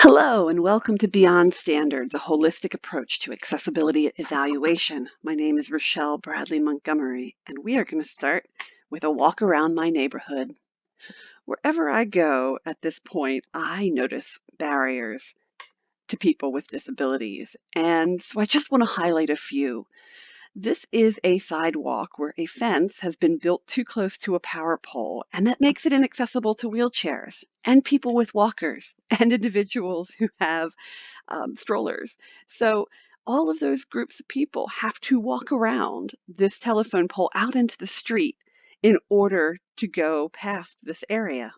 Hello, and welcome to Beyond Standards, a holistic approach to accessibility evaluation. My name is Rachael Bradley Montgomery, and we are going to start with a walk around my neighborhood. Wherever I go at this point, I notice barriers to people with disabilities, and so I just want to highlight a few. This is a sidewalk where a fence has been built too close to a power pole, and that makes it inaccessible to wheelchairs and people with walkers and individuals who have strollers. So all of those groups of people have to walk around this telephone pole out into the street in order to go past this area.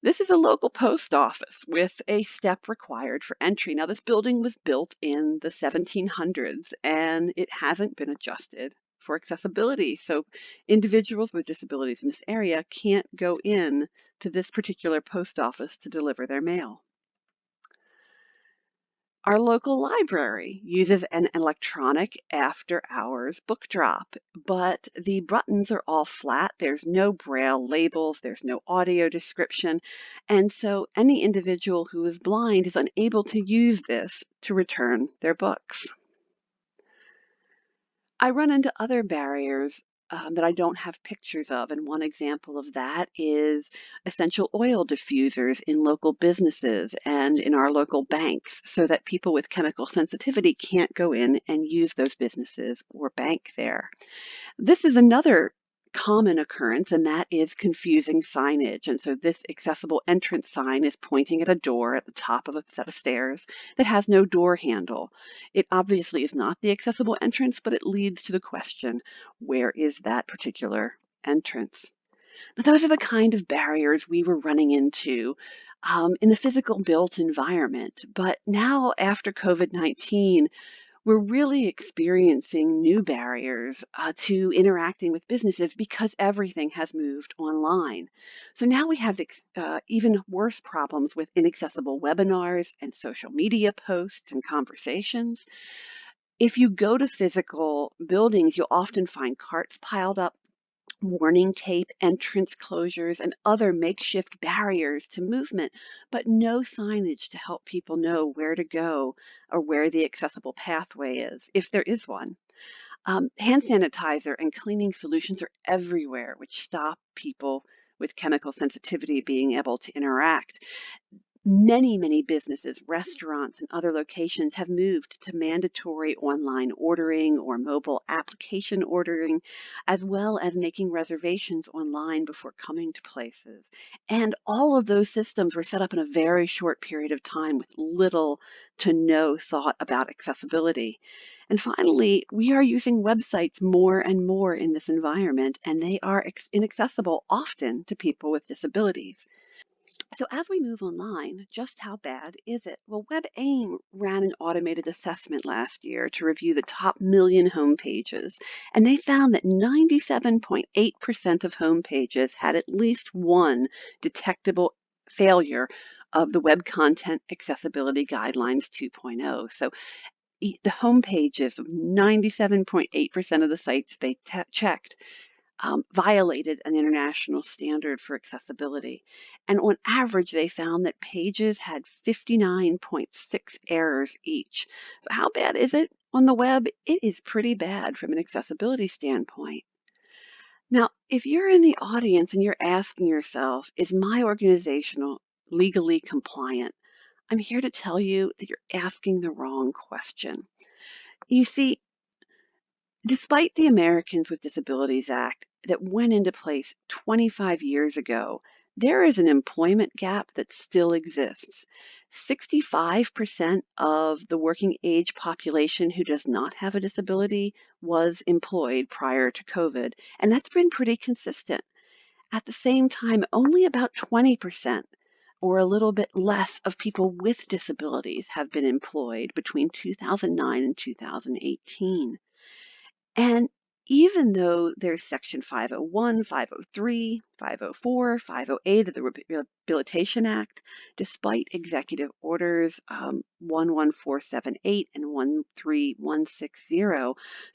This is a local post office with a step required for entry. Now, this building was built in the 1700s and it hasn't been adjusted for accessibility. So individuals with disabilities in this area can't go in to this particular post office to deliver their mail. Our local library uses an electronic after-hours book drop, but the buttons are all flat. There's no braille labels, there's no audio description, and so any individual who is blind is unable to use this to return their books. I run into other barriers that I don't have pictures of, and one example of that is essential oil diffusers in local businesses and in our local banks so that people with chemical sensitivity can't go in and use those businesses or bank there. This is another common occurrence, and that is confusing signage. And so this accessible entrance sign is pointing at a door at the top of a set of stairs that has no door handle. It obviously is not the accessible entrance, but it leads to the question, where is that particular entrance? But those are the kind of barriers we were running into in the physical built environment. But now, after COVID-19, we're really experiencing new barriers to interacting with businesses because everything has moved online. So now we have even worse problems with inaccessible webinars and social media posts and conversations. If you go to physical buildings, you'll often find carts piled up, warning tape, entrance closures, and other makeshift barriers to movement, but no signage to help people know where to go or where the accessible pathway is, if there is one. Hand sanitizer and cleaning solutions are everywhere, which stop people with chemical sensitivity being able to interact. Many businesses, restaurants, and other locations have moved to mandatory online ordering or mobile application ordering, as well as making reservations online before coming to places. And all of those systems were set up in a very short period of time with little to no thought about accessibility. And finally, we are using websites more and more in this environment, and they are inaccessible often to people with disabilities. So as we move online, just how bad is it? Well, WebAIM ran an automated assessment last year to review the top million home pages, and they found that 97.8% of home pages had at least one detectable failure of the Web Content Accessibility Guidelines 2.0. So the home pages of 97.8% of the sites they checked violated an international standard for accessibility. And on average, they found that pages had 59.6 errors each. So how bad is it on the web? It is pretty bad from an accessibility standpoint. Now, if you're in the audience and you're asking yourself, is my organization legally compliant? I'm here to tell you that you're asking the wrong question. You see, despite the Americans with Disabilities Act that went into place 25 years ago, there is an employment gap that still exists. 65% of the working age population who does not have a disability was employed prior to COVID, and that's been pretty consistent. At the same time, only about 20% or a little bit less of people with disabilities have been employed between 2009 and 2018. And even though there's Section 501, 503, 504, 508 of the Rehabilitation Act, despite executive orders 11478 and 13160,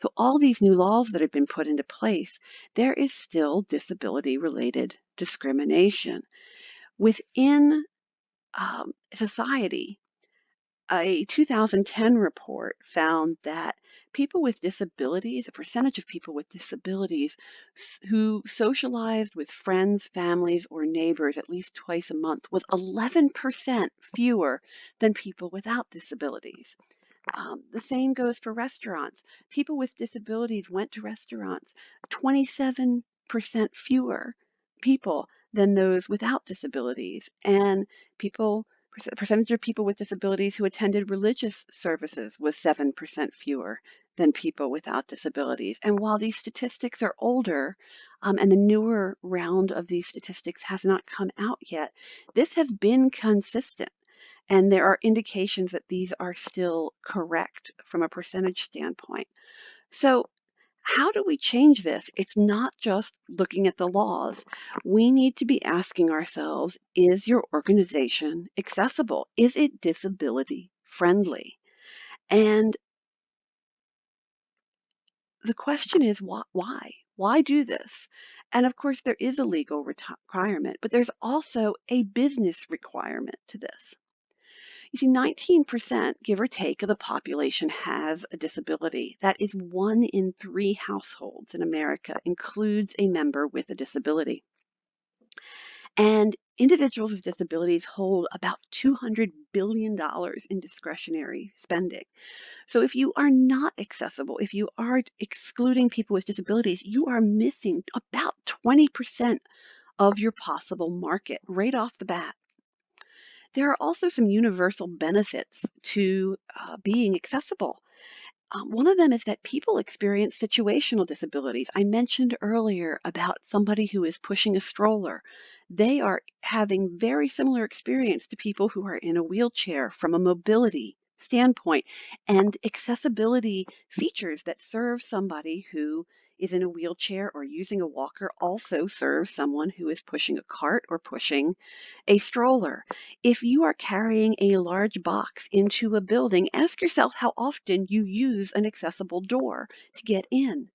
so all these new laws that have been put into place, there is still disability-related discrimination. Within society. A 2010 report found that people with disabilities, a percentage of people with disabilities who socialized with friends, families, or neighbors at least twice a month was 11% fewer than people without disabilities. The same goes for restaurants. People with disabilities went to restaurants, 27% fewer people than those without disabilities. And percentage of people with disabilities who attended religious services was 7% fewer than people without disabilities. And while these statistics are older, and the newer round of these statistics has not come out yet, this has been consistent. And there are indications that these are still correct from a percentage standpoint. So how do we change this? It's not just looking at the laws. We need to be asking ourselves, is your organization accessible? Is it disability friendly? And the question is, why? Why do this? And of course, there is a legal requirement, but there's also a business requirement to this. You see, 19%, give or take, of the population has a disability. That is 1 in 3 households in America includes a member with a disability. And individuals with disabilities hold about $200 billion in discretionary spending. So if you are not accessible, if you are excluding people with disabilities, you are missing about 20% of your possible market right off the bat. There are also some universal benefits to being accessible. One of them is that people experience situational disabilities. I mentioned earlier about somebody who is pushing a stroller. They are having very similar experience to people who are in a wheelchair from a mobility standpoint, and accessibility features that serve somebody who is in a wheelchair or using a walker also serve someone who is pushing a cart or pushing a stroller. If you are carrying a large box into a building, ask yourself how often you use an accessible door to get in.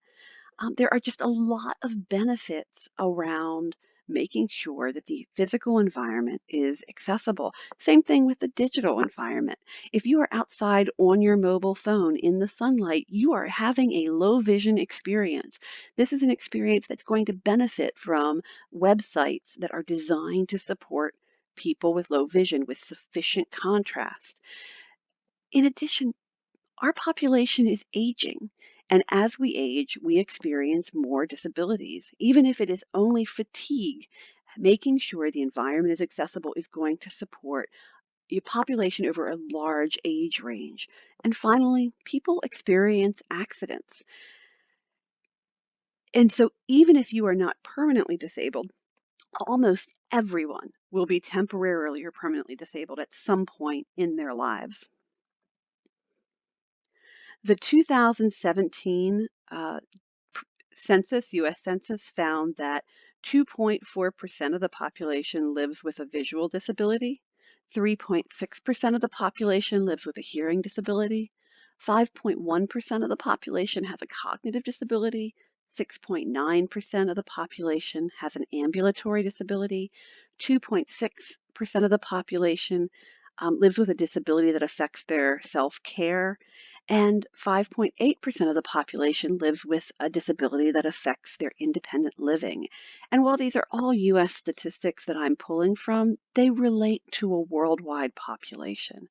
There are just a lot of benefits around making sure that the physical environment is accessible. Same thing with the digital environment. If you are outside on your mobile phone in the sunlight, you are having a low vision experience. This is an experience that's going to benefit from websites that are designed to support people with low vision with sufficient contrast. In addition, our population is aging, and as we age, we experience more disabilities. Even if it is only fatigue, making sure the environment is accessible is going to support a population over a large age range. And finally, people experience accidents. And so even if you are not permanently disabled, almost everyone will be temporarily or permanently disabled at some point in their lives. The 2017 census, U.S. Census, found that 2.4% of the population lives with a visual disability, 3.6% of the population lives with a hearing disability, 5.1% of the population has a cognitive disability, 6.9% of the population has an ambulatory disability, 2.6% of the population lives with a disability that affects their self-care, and 5.8% of the population lives with a disability that affects their independent living. And while these are all U.S. statistics that I'm pulling from, they relate to a worldwide population.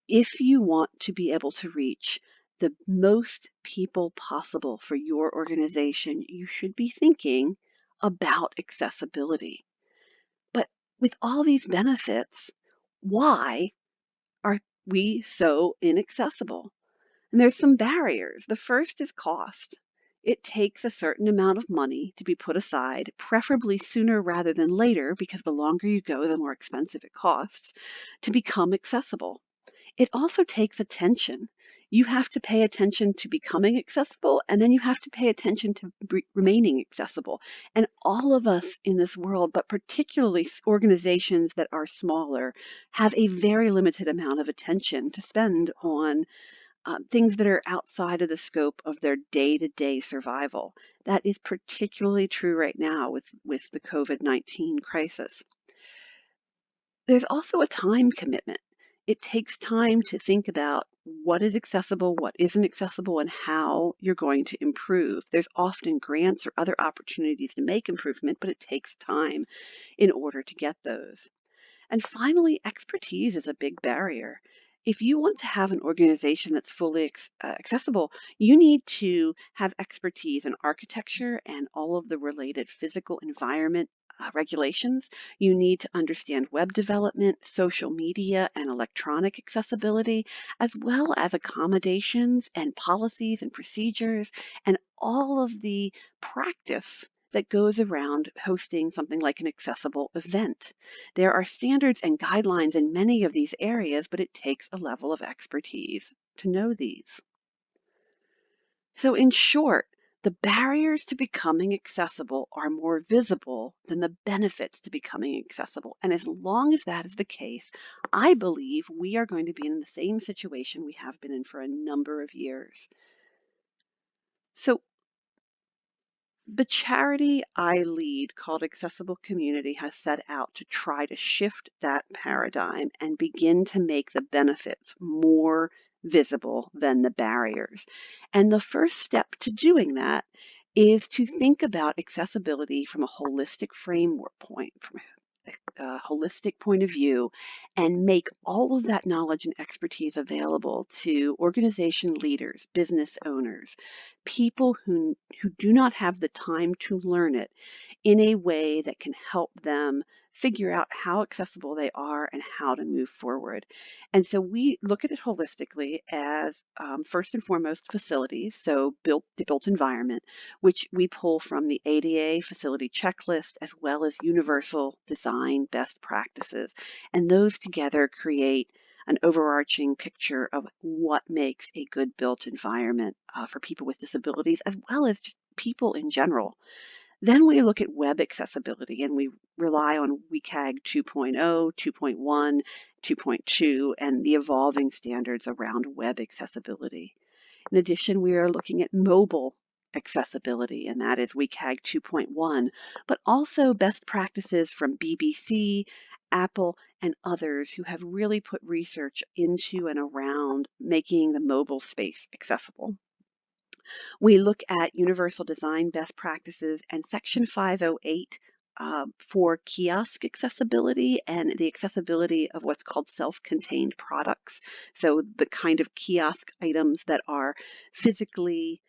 If you want to be able to reach the most people possible for your organization, you should be thinking about accessibility. But with all these benefits, why are we so inaccessible? And there's some barriers. The first is cost. It takes a certain amount of money to be put aside, preferably sooner rather than later, because the longer you go, the more expensive it costs, to become accessible. It also takes attention. You have to pay attention to becoming accessible, and then you have to pay attention to remaining accessible. And all of us in this world, but particularly organizations that are smaller, have a very limited amount of attention to spend on things that are outside of the scope of their day-to-day survival. That is particularly true right now with the COVID-19 crisis. There's also a time commitment. It takes time to think about what is accessible, what isn't accessible, and how you're going to improve. There's often grants or other opportunities to make improvement, but it takes time in order to get those. And finally, expertise is a big barrier. If you want to have an organization that's fully accessible, you need to have expertise in architecture and all of the related physical environment regulations. You need to understand web development, social media, and electronic accessibility, as well as accommodations and policies and procedures, and all of the practice that goes around hosting something like an accessible event. There are standards and guidelines in many of these areas, but it takes a level of expertise to know these. So in short, the barriers to becoming accessible are more visible than the benefits to becoming accessible. And as long as that is the case, I believe we are going to be in the same situation we have been in for a number of years. So the charity I lead, called Accessible Community, has set out to try to shift that paradigm and begin to make the benefits more visible than the barriers. And the first step to doing that is to think about accessibility from a holistic from a holistic point of view, and make all of that knowledge and expertise available to organization leaders, business owners, people who do not have the time to learn it in a way that can help them figure out how accessible they are and how to move forward. And so we look at it holistically as first and foremost facilities, so the built environment, which we pull from the ADA facility checklist as well as universal design best practices. And those together create an overarching picture of what makes a good built environment for people with disabilities as well as just people in general. Then we look at web accessibility, and we rely on WCAG 2.0, 2.1, 2.2, and the evolving standards around web accessibility. In addition, we are looking at mobile accessibility, and that is WCAG 2.1, but also best practices from BBC, Apple, and others who have really put research into and around making the mobile space accessible. We look at universal design best practices and Section 508 for kiosk accessibility and the accessibility of what's called self-contained products. So the kind of kiosk items that are physically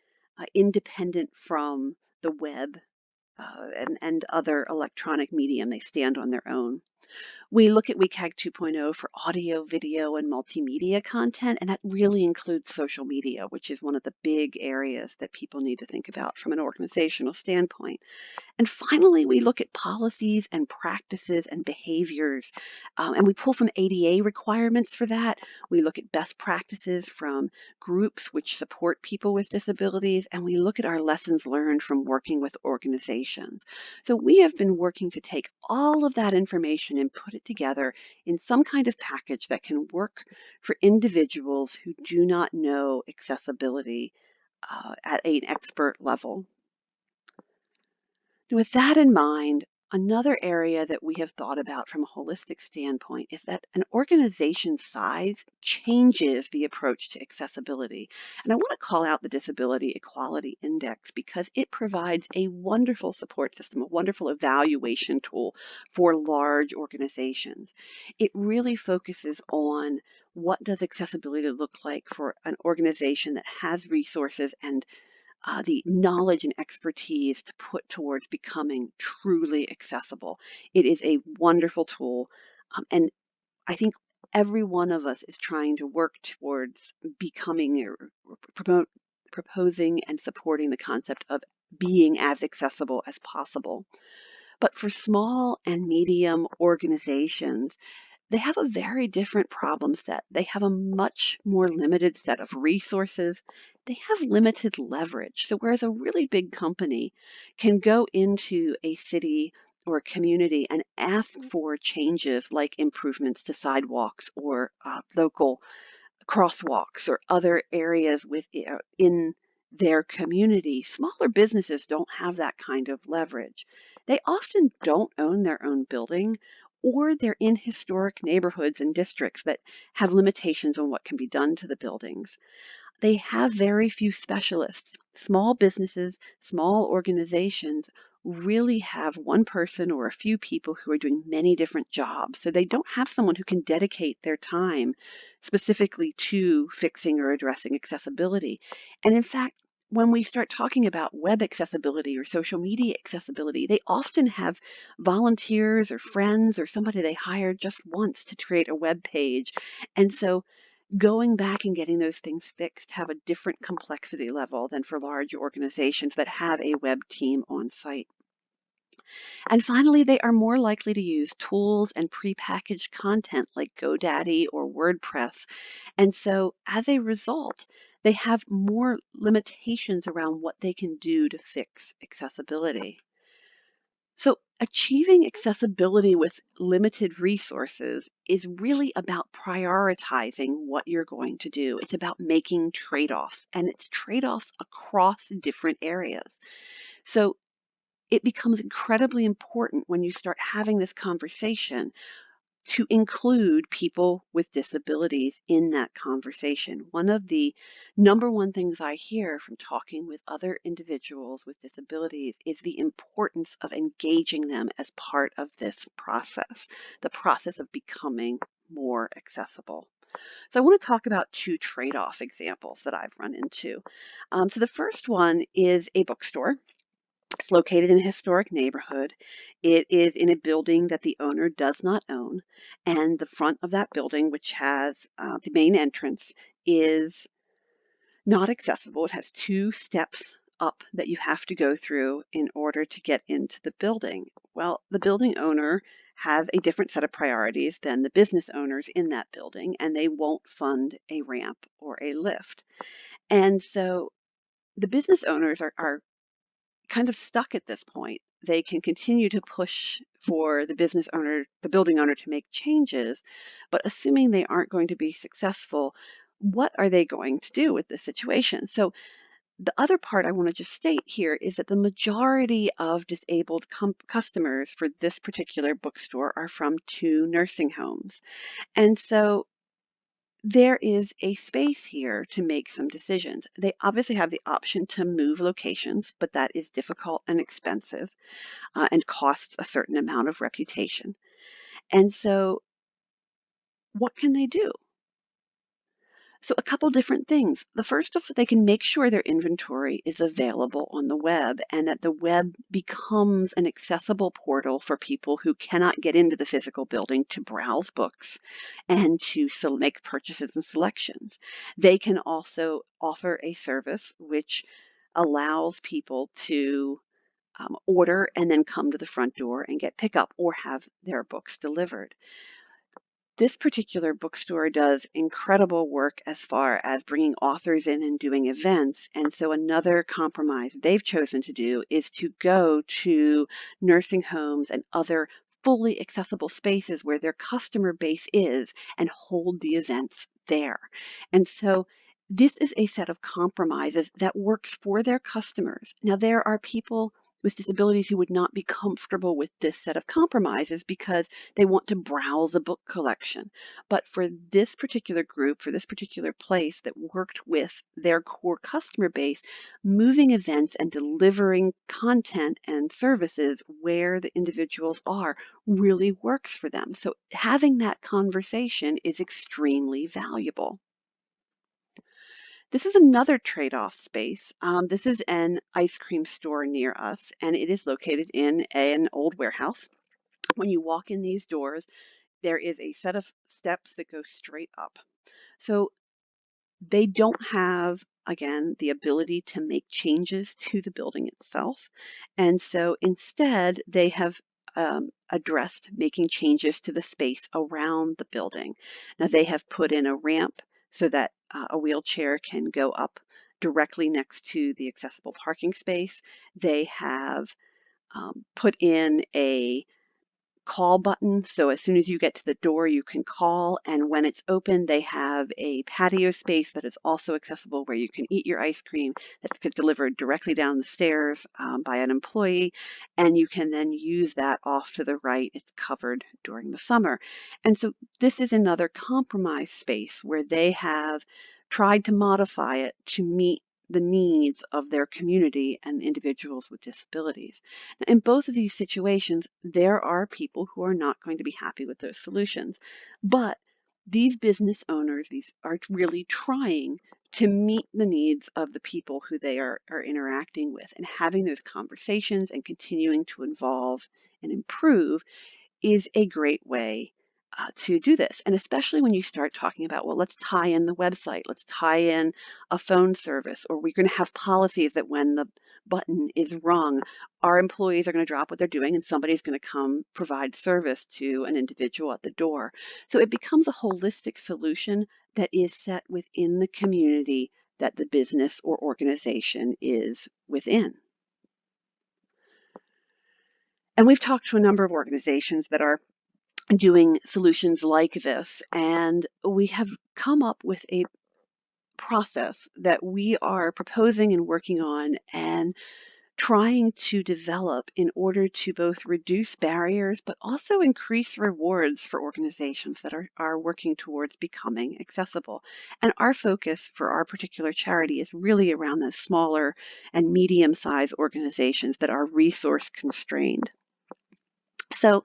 independent from the web and other electronic medium. They stand on their own. We look at WCAG 2.0 for audio, video, and multimedia content, and that really includes social media, which is one of the big areas that people need to think about from an organizational standpoint. And finally, we look at policies and practices and behaviors, and we pull from ADA requirements for that. We look at best practices from groups which support people with disabilities, and we look at our lessons learned from working with organizations. So we have been working to take all of that information and put it together in some kind of package that can work for individuals who do not know accessibility at an expert level. With that in mind, another area that we have thought about from a holistic standpoint is that an organization's size changes the approach to accessibility. And I want to call out the Disability Equality Index because it provides a wonderful support system, a wonderful evaluation tool for large organizations. It really focuses on what does accessibility look like for an organization that has resources and the knowledge and expertise to put towards becoming truly accessible. It is a wonderful tool, and I think every one of us is trying to work towards becoming or proposing and supporting the concept of being as accessible as possible. But for small and medium organizations, they have a very different problem set. They have a much more limited set of resources. They have limited leverage. So whereas a really big company can go into a city or a community and ask for changes like improvements to sidewalks or local crosswalks or other areas in their community, smaller businesses don't have that kind of leverage. They often don't own their own building, or they're in historic neighborhoods and districts that have limitations on what can be done to the buildings. They have very few specialists. Small businesses, small organizations really have one person or a few people who are doing many different jobs. So they don't have someone who can dedicate their time specifically to fixing or addressing accessibility. And in fact, when we start talking about web accessibility or social media accessibility, they often have volunteers or friends or somebody they hired just once to create a web page. And so going back and getting those things fixed have a different complexity level than for large organizations that have a web team on site. And finally, they are more likely to use tools and prepackaged content like GoDaddy or WordPress. And so as a result, they have more limitations around what they can do to fix accessibility. So achieving accessibility with limited resources is really about prioritizing what you're going to do. It's about making trade-offs, and it's trade-offs across different areas. So it becomes incredibly important when you start having this conversation to include people with disabilities in that conversation. One of the number one things I hear from talking with other individuals with disabilities is the importance of engaging them as part of this process, the process of becoming more accessible. So I want to talk about two trade-off examples that I've run into. So the first one is a bookstore. It's located in a historic neighborhood. It is in a building that the owner does not own, and the front of that building, which has the main entrance, is not accessible. It has two steps up that you have to go through in order to get into the building. Well, the building owner has a different set of priorities than the business owners in that building, and they won't fund a ramp or a lift. And so the business owners are kind of stuck at this point. They can continue to push for the business owner, the building owner, to make changes, but assuming they aren't going to be successful, what are they going to do with this situation? So the other part I want to just state here is that the majority of disabled customers for this particular bookstore are from two nursing homes. And so there is a space here to make some decisions. They obviously have the option to move locations, but that is difficult and expensive and costs a certain amount of reputation. And so what can they do? So a couple different things. The first of they can make sure their inventory is available on the web and that the web becomes an accessible portal for people who cannot get into the physical building to browse books and to make purchases and selections. They can also offer a service which allows people to order and then come to the front door and get pickup or have their books delivered. This particular bookstore does incredible work as far as bringing authors in and doing events. And so another compromise they've chosen to do is to go to nursing homes and other fully accessible spaces where their customer base is and hold the events there. And so this is a set of compromises that works for their customers. Now, there are people with disabilities who would not be comfortable with this set of compromises because they want to browse a book collection. But for this particular group, for this particular place that worked with their core customer base, moving events and delivering content and services where the individuals are really works for them. So having that conversation is extremely valuable. This is another trade-off space. This is an ice cream store near us, and it is located in an old warehouse. When you walk in these doors, there is a set of steps that go straight up. So they don't have, again, the ability to make changes to the building itself. And so instead, they have addressed making changes to the space around the building. Now, they have put in a ramp so that a wheelchair can go up directly next to the accessible parking space. They have put in a call button. So as soon as you get to the door, you can call. And when it's open, they have a patio space that is also accessible where you can eat your ice cream that gets delivered directly down the stairs by an employee. And you can then use that off to the right. It's covered during the summer. And so this is another compromise space where they have tried to modify it to meet the needs of their community and individuals with disabilities. In both of these situations, there are people who are not going to be happy with those solutions. But these business owners, these are really trying to meet the needs of the people who they are interacting with, and having those conversations and continuing to evolve and improve is a great way to do this. And especially when you start talking about, well, let's tie in the website, let's tie in a phone service, or we're going to have policies that when the button is rung, our employees are going to drop what they're doing and somebody's going to come provide service to an individual at the door. So it becomes a holistic solution that is set within the community that the business or organization is within. And we've talked to a number of organizations that are doing solutions like this, and we have come up with a process that we are proposing and working on and trying to develop in order to both reduce barriers but also increase rewards for organizations that are working towards becoming accessible. And our focus for our particular charity is really around those smaller and medium-sized organizations that are resource constrained. So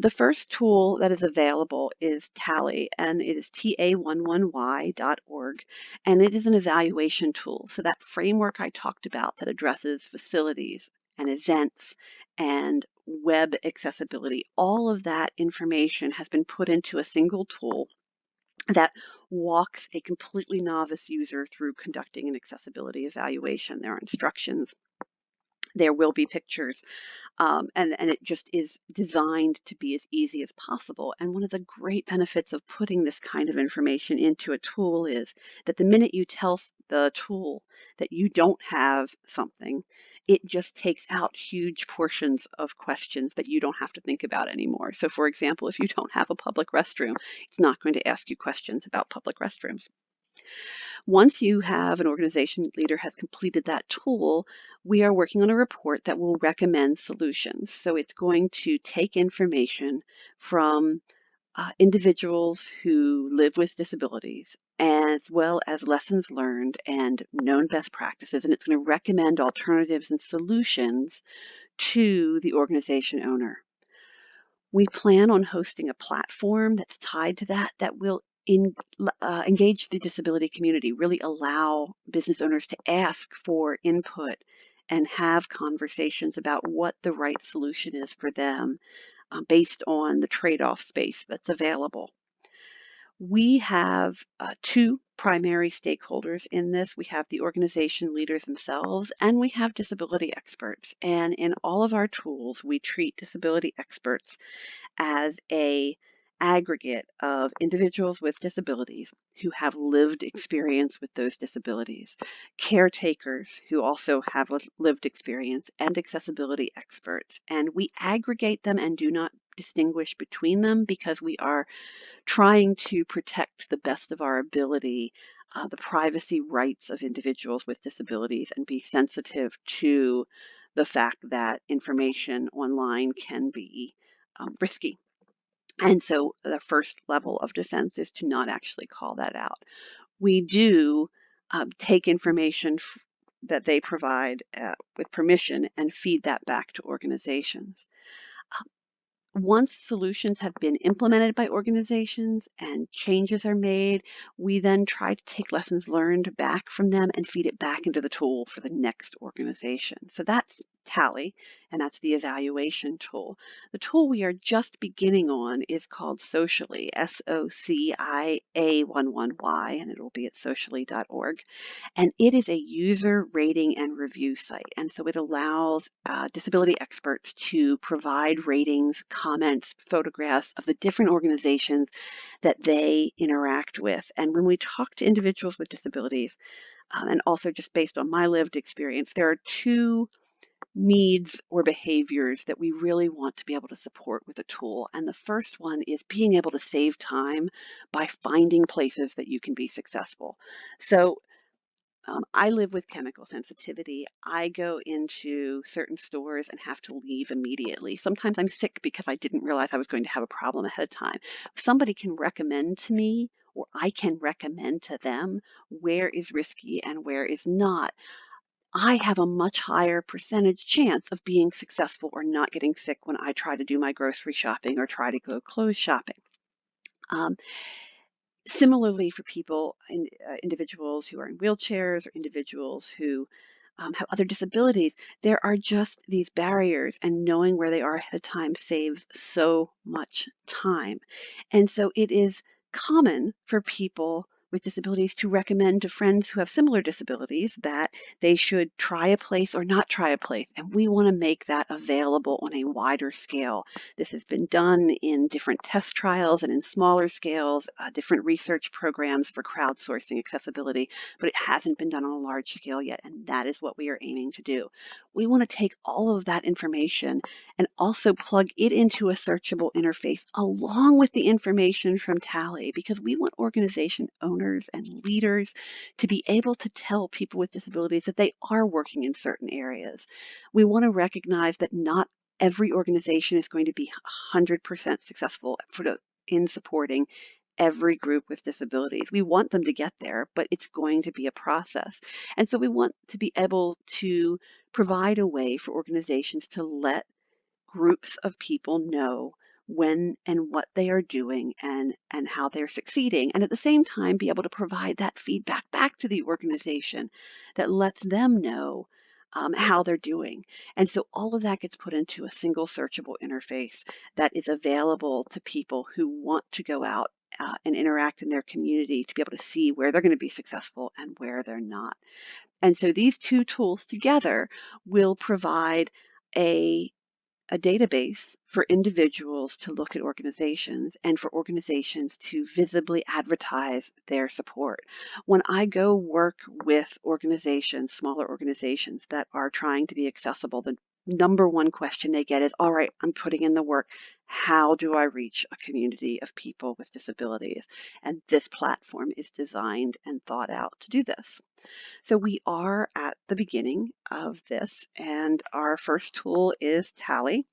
the first tool that is available is Tally, and it is ta11y.org, and it is an evaluation tool. So that framework I talked about that addresses facilities and events and web accessibility, all of that information has been put into a single tool that walks a completely novice user through conducting an accessibility evaluation. There are instructions. There will be pictures, and it just is designed to be as easy as possible. And one of the great benefits of putting this kind of information into a tool is that the minute you tell the tool that you don't have something, it just takes out huge portions of questions that you don't have to think about anymore. So for example, if you don't have a public restroom, it's not going to ask you questions about public restrooms. Once you have an organization leader has completed that tool, we are working on a report that will recommend solutions. So it's going to take information from individuals who live with disabilities, as well as lessons learned and known best practices, and it's going to recommend alternatives and solutions to the organization owner. We plan on hosting a platform that's tied to that will engage the disability community, really allow business owners to ask for input and have conversations about what the right solution is for them based on the trade-off space that's available. We have two primary stakeholders in this. We have the organization leaders themselves, and we have disability experts. And in all of our tools, we treat disability experts as an aggregate of individuals with disabilities who have lived experience with those disabilities, caretakers who also have a lived experience, and accessibility experts. And we aggregate them and do not distinguish between them because we are trying to protect the best of our ability the privacy rights of individuals with disabilities and be sensitive to the fact that information online can be risky. And so the first level of defense is to not actually call that out. We do take information that they provide with permission and feed that back to organizations. Once solutions have been implemented by organizations and changes are made, we then try to take lessons learned back from them and feed it back into the tool for the next organization. So that's Tally, and that's the evaluation tool. The tool we are just beginning on is called Socially, SOCIA11Y, and it will be at socially.org. And it is a user rating and review site. And so it allows disability experts to provide ratings, comments, photographs of the different organizations that they interact with. And when we talk to individuals with disabilities, and also just based on my lived experience, there are two needs or behaviors that we really want to be able to support with a tool. And the first one is being able to save time by finding places that you can be successful. So I live with chemical sensitivity. I go into certain stores and have to leave immediately. Sometimes I'm sick because I didn't realize I was going to have a problem ahead of time. If somebody can recommend to me, or I can recommend to them where is risky and where is not, I have a much higher percentage chance of being successful or not getting sick when I try to do my grocery shopping or try to go clothes shopping. Um, Similarly, for people, individuals who are in wheelchairs or individuals who have other disabilities, there are just these barriers, and knowing where they are ahead of time saves so much time. And so it is common for people with disabilities to recommend to friends who have similar disabilities that they should try a place or not try a place. And we want to make that available on a wider scale. This has been done in different test trials and in smaller scales, different research programs for crowdsourcing accessibility, but it hasn't been done on a large scale yet, and that is what we are aiming to do. We want to take all of that information and also plug it into a searchable interface along with the information from Tally, because we want organization owners and leaders to be able to tell people with disabilities that they are working in certain areas. We want to recognize that not every organization is going to be 100% successful in supporting every group with disabilities. We want them to get there, but it's going to be a process. And so we want to be able to provide a way for organizations to let groups of people know when and what they are doing and how they're succeeding, and at the same time be able to provide that feedback back to the organization that lets them know how they're doing. And so all of that gets put into a single searchable interface that is available to people who want to go out and interact in their community to be able to see where they're going to be successful and where they're not. And so these two tools together will provide a database for individuals to look at organizations and for organizations to visibly advertise their support. When I go work with organizations, smaller organizations that are trying to be accessible, the number one question they get is, all right, I'm putting in the work. How do I reach a community of people with disabilities? And this platform is designed and thought out to do this. So we are at the beginning of this, and our first tool is Tally.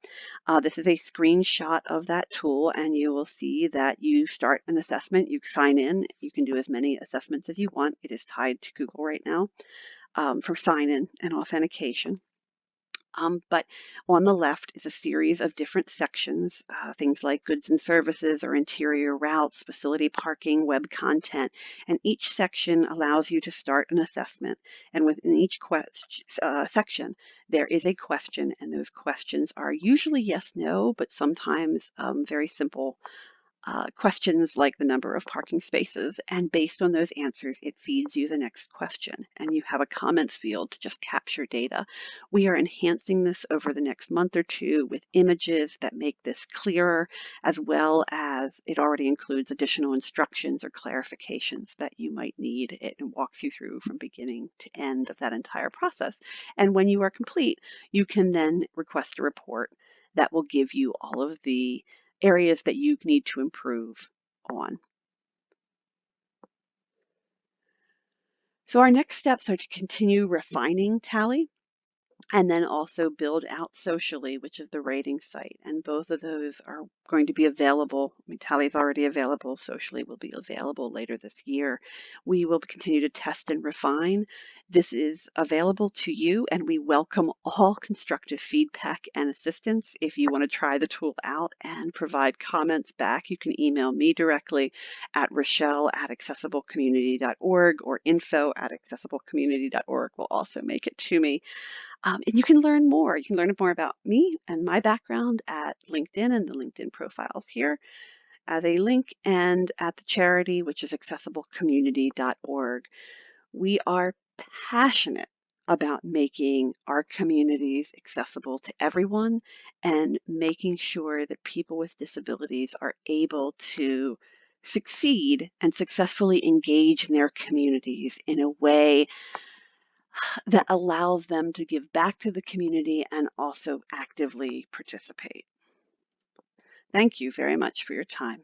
This is a screenshot of that tool, and you will see that you start an assessment. You sign in. You can do as many assessments as you want. It is tied to Google right now for sign-in and authentication. But on the left is a series of different sections, things like goods and services or interior routes, facility parking, web content, and each section allows you to start an assessment. And within each section, there is a question, and those questions are usually yes, no, but sometimes very simple questions like the number of parking spaces, and based on those answers, it feeds you the next question, and you have a comments field to just capture data. We are enhancing this over the next month or two with images that make this clearer, as well as it already includes additional instructions or clarifications that you might need. It walks you through from beginning to end of that entire process. And when you are complete, you can then request a report that will give you all of the areas that you need to improve on. So our next steps are to continue refining Tally and then also build out socially, which is the rating site. And both of those are going to be available. I mean, Tally is already available. Socially will be available later this year. We will continue to test and refine. This is available to you, and we welcome all constructive feedback and assistance. If you want to try the tool out and provide comments back, you can email me directly at Rachael@accessiblecommunity.org or info@accessiblecommunity.org will also make it to me. And you can learn more. You can learn more about me and my background at LinkedIn, and the LinkedIn profiles here as a link, and at the charity, which is accessiblecommunity.org. We are passionate about making our communities accessible to everyone and making sure that people with disabilities are able to succeed and successfully engage in their communities in a way that allows them to give back to the community and also actively participate. Thank you very much for your time.